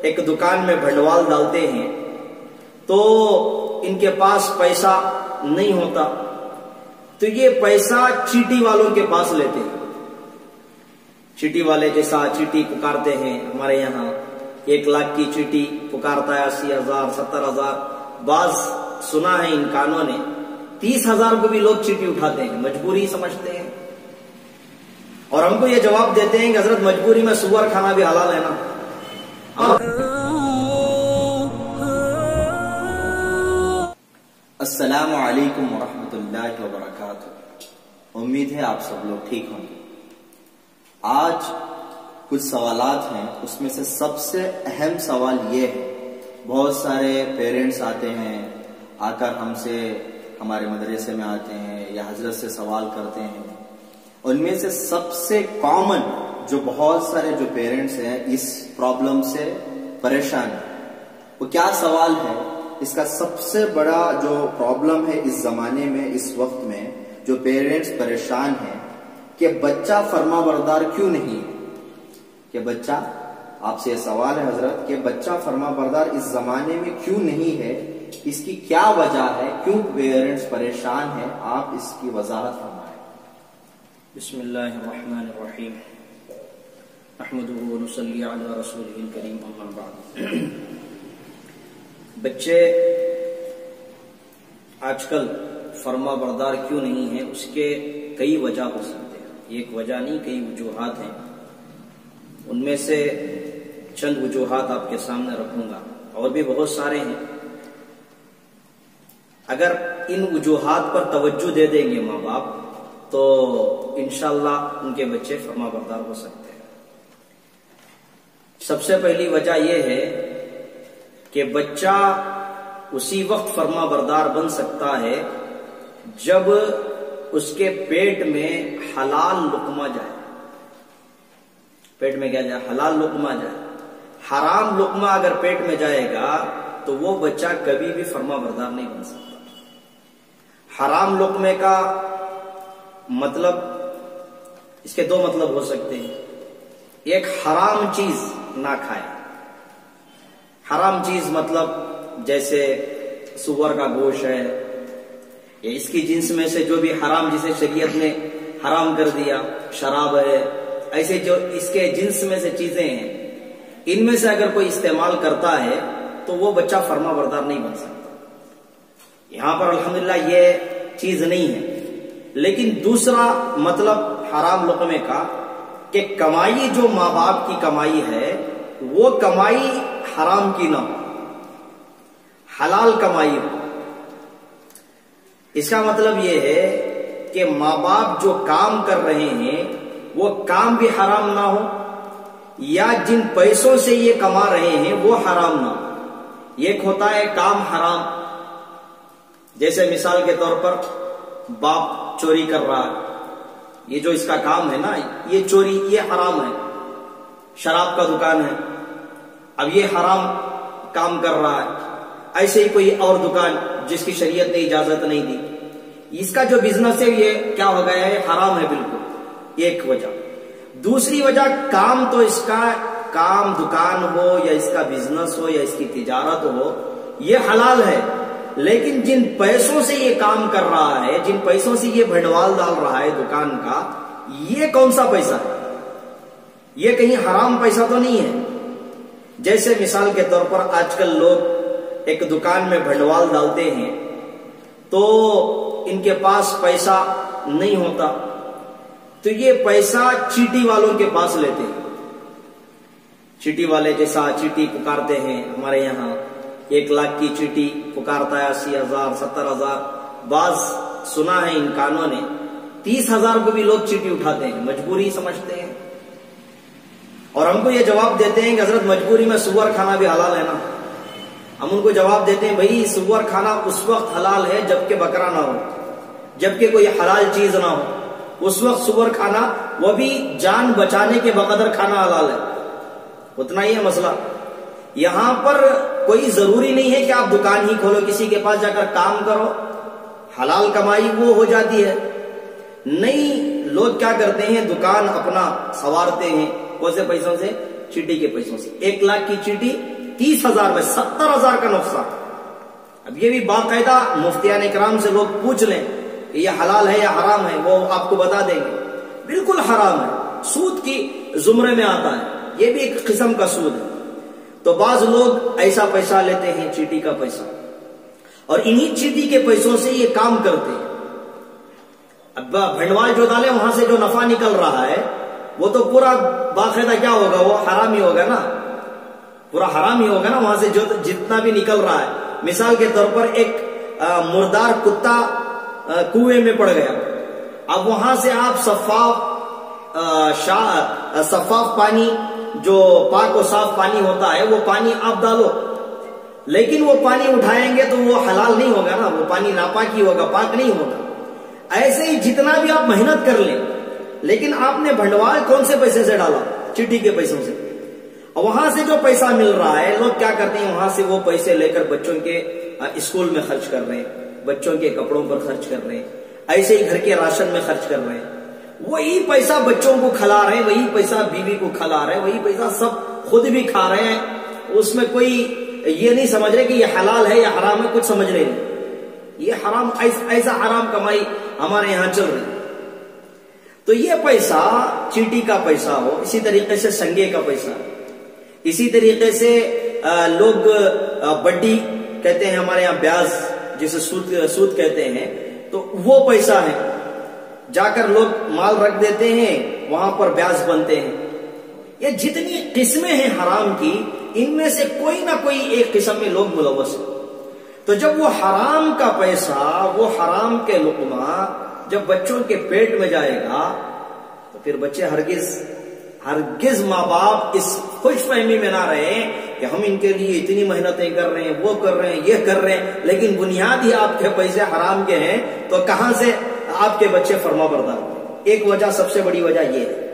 ایک دکان میں بھنڈوال ڈالتے ہیں تو ان کے پاس پیسہ نہیں ہوتا تو یہ پیسہ چیٹی والوں کے پاس لیتے ہیں. چیٹی والے جیسا چیٹی پکارتے ہیں ہمارے یہاں 1 لاکھ کی چیٹی پکارتا ہے 80,000 70,000. بعض سنا ہے ان کانوں نے 30,000 کو بھی لوگ چیٹی اٹھاتے ہیں, مجبوری سمجھتے ہیں. اور ہم کو یہ جواب دیتے ہیں کہ حضرت مجبوری میں سور کھانا بھی حلال ہے نا. السلام علیکم ورحمۃ اللہ وبرکاتہ. امید ہے آپ سب لوگ ٹھیک ہوں گے. آج کچھ سوالات ہیں, اس میں سے سب سے اہم سوال یہ ہے, بہت سارے پیرنٹس آتے ہیں, آ کر ہم سے ہمارے مدرسے میں آتے ہیں یا حضرت سے سوال کرتے ہیں. ان میں سے سب سے کامن جو بہت سارے جو پیرنٹس ہیں اس پرابلم سے پریشان ہیں, وہ کیا سوال ہے؟ اس کا سب سے بڑا جو پرابلم ہے اس زمانے میں, اس وقت میں جو پیرنٹس پریشان ہیں کہ بچہ فرما بردار کیوں نہیں ہے. کہ بچہ, آپ سے یہ سوال ہے حضرت کہ بچہ فرما بردار اس زمانے میں کیوں نہیں ہے, اس کی کیا وجہ ہے, کیوں پیرنٹس پریشان ہیں, آپ اس کی وضاحت فرمائیں. بسم اللہ الرحمن الرحیم. نحمده ونصلی علی رسولہ الکریم, اما بعد. بچے آج کل فرما بردار کیوں نہیں ہیں, اس کے کئی وجہ ہو سکتے ہیں. ایک وجہ نہیں, کئی وجوہات ہیں. ان میں سے چند وجوہات آپ کے سامنے رکھوں گا, اور بھی بہت سارے ہیں. اگر ان وجوہات پر توجہ دے دیں گے ماں باپ تو انشاءاللہ ان کے بچے فرما بردار ہو سکتے ہیں. سب سے پہلی وجہ یہ ہے کہ بچہ اسی وقت فرما بردار بن سکتا ہے جب اس کے پیٹ میں حلال لقمہ جائے. پیٹ میں کیا جائے؟ حلال لقمہ جائے. حرام لقمہ اگر پیٹ میں جائے گا تو وہ بچہ کبھی بھی فرما بردار نہیں بن سکتا. حرام لقمے کا مطلب, اس کے 2 مطلب ہو سکتے ہیں. ایک, حرام چیز نہ کھائے. حرام چیز مطلب جیسے سور کا گوشت ہے یا اس کی جنس میں سے جو بھی حرام, جسے شریعت نے حرام کر دیا, شراب ہے, ایسے جو اس کے جنس میں سے چیزیں ہیں, ان میں سے اگر کوئی استعمال کرتا ہے تو وہ بچہ فرما بردار نہیں بن سکتا. یہاں پر الحمدللہ یہ چیز نہیں ہے. لیکن دوسرا مطلب حرام لقمے کا کہ کمائی جو ماں باپ کی کمائی ہے وہ کمائی حرام کی نہ ہو, حلال کمائی ہو. اس کا مطلب یہ ہے کہ ماں باپ جو کام کر رہے ہیں وہ کام بھی حرام نہ ہو, یا جن پیسوں سے یہ کما رہے ہیں وہ حرام نہ ہو. ایک ہوتا ہے کام حرام, جیسے مثال کے طور پر باپ چوری کر رہا ہے, یہ جو اس کا کام ہے نا, یہ چوری, یہ حرام ہے. شراب کا دکان ہے, اب یہ حرام کام کر رہا ہے. ایسے ہی کوئی اور دکان جس کی شریعت نے اجازت نہیں دی, اس کا جو بزنس ہے یہ کیا ہو گیا ہے؟ حرام ہے بالکل. ایک وجہ. دوسری وجہ, کام تو اس کا کام دکان ہو یا اس کا بزنس ہو یا اس کی تجارت ہو یہ حلال ہے, لیکن جن پیسوں سے یہ کام کر رہا ہے, جن پیسوں سے یہ بھنڈوال ڈال رہا ہے دکان کا, یہ کون سا پیسہ ہے؟ یہ کہیں حرام پیسہ تو نہیں ہے. جیسے مثال کے طور پر آج کل لوگ ایک دکان میں بھنڈوال ڈالتے ہیں تو ان کے پاس پیسہ نہیں ہوتا تو یہ پیسہ چیٹی والوں کے پاس لیتے ہیں. چیٹی والے جیسا چیٹی پکارتے ہیں ہمارے یہاں 1 لاکھ کی چیٹی پکارتا ہے 80,000 70,000. بعض سنا ہے ان کانوں نے 30,000 کو بھی لوگ چیٹی اٹھاتے ہیں, مجبوری سمجھتے ہیں. اور ہم کو یہ جواب دیتے ہیں کہ حضرت مجبوری میں سور کھانا بھی حلال ہے نا. ہم ان کو جواب دیتے ہیں بھائی سور کھانا اس وقت حلال ہے جبکہ بکرا نہ ہو, جبکہ کوئی حلال چیز نہ ہو. اس وقت سور کھانا وہ بھی جان بچانے کے بقدر کھانا حلال ہے. اتنا ہی ہے مسئلہ. یہاں پر کوئی ضروری نہیں ہے کہ آپ دکان ہی کھولو, کسی کے پاس جا کر کام کرو, حلال کمائی وہ ہو جاتی ہے. نہیں, لوگ کیا کرتے ہیں, دکان اپنا سنوارتے ہیں. کون سے پیسوں سے؟ چیٹی کے پیسوں سے. 1 لاکھ کی چیٹی 30,000 میں 70,000 کا نقصان. اب یہ بھی باقاعدہ مفتیان اکرام سے لوگ پوچھ لیں کہ یہ حلال ہے یا حرام ہے، وہ آپ کو بتا دیں گے بالکل حرام ہے، سود کی زمرے میں آتا ہے، یہ بھی ایک قسم کا سود ہے. تو بعض لوگ ایسا پیسہ لیتے ہیں، چیٹی کا پیسہ، اور انہی چیٹی کے پیسوں سے یہ کام کرتے ہیں. اب بھنڈوال جو ڈالے وہاں سے جو نفع نکل رہا ہے وہ تو پورا باقاعدہ کیا ہوگا، وہ حرام ہی ہوگا نا، پورا حرام ہی ہوگا نا. وہاں سے جو جتنا بھی نکل رہا ہے، مثال کے طور پر ایک مردار کتا کنویں میں پڑ گیا، اب وہاں سے آپ صفاف پانی، جو پاک و صاف پانی ہوتا ہے، وہ پانی آپ ڈالو، لیکن وہ پانی اٹھائیں گے تو وہ حلال نہیں ہوگا نا، وہ پانی ناپاک ہی ہوگا، پاک نہیں ہوگا. ایسے ہی جتنا بھی آپ محنت کر لیں، لیکن آپ نے بھنڈوال کون سے پیسے سے ڈالا؟ چٹی کے پیسوں سے. اور وہاں سے جو پیسہ مل رہا ہے، لوگ کیا کرتے ہیں، وہاں سے وہ پیسے لے کر بچوں کے اسکول میں خرچ کر رہے ہیں، بچوں کے کپڑوں پر خرچ کر رہے ہیں، ایسے ہی گھر کے راشن میں خرچ کر رہے ہیں. وہی پیسہ بچوں کو کھلا رہے ہیں، وہی پیسہ بیوی کو کھلا رہے ہیں، وہی پیسہ سب خود بھی کھا رہے ہیں. اس میں کوئی یہ نہیں سمجھ رہے کہ یہ حلال ہے یا حرام ہے، کچھ سمجھ رہے نہیں. یہ حرام، ایسا حرام کمائی ہمارے یہاں چل رہی. تو یہ پیسہ چیٹی کا پیسہ ہو، اسی طریقے سے سنگے کا پیسہ، اسی طریقے سے لوگ بڈی کہتے ہیں ہمارے یہاں، بیاز جسے سود کہتے ہیں، تو وہ پیسہ ہے. جا کر لوگ مال رکھ دیتے ہیں، وہاں پر بیاز بنتے ہیں. یہ جتنی قسمیں ہیں حرام کی، ان میں سے کوئی نہ کوئی ایک قسم میں لوگ ملوث ہیں. تو جب وہ حرام کا پیسہ، وہ حرام کے لقمہ جب بچوں کے پیٹ میں جائے گا، تو پھر بچے ہرگز ماں باپ اس خوش فہمی میں نہ رہے کہ ہم ان کے لیے اتنی محنتیں کر رہے ہیں، وہ کر رہے ہیں، یہ کر رہے ہیں، لیکن بنیاد ہی آپ کے پیسے حرام کے ہیں. تو کہاں سے آپ کے بچے فرما بردار؟ ایک وجہ، سب سے بڑی وجہ یہ ہے.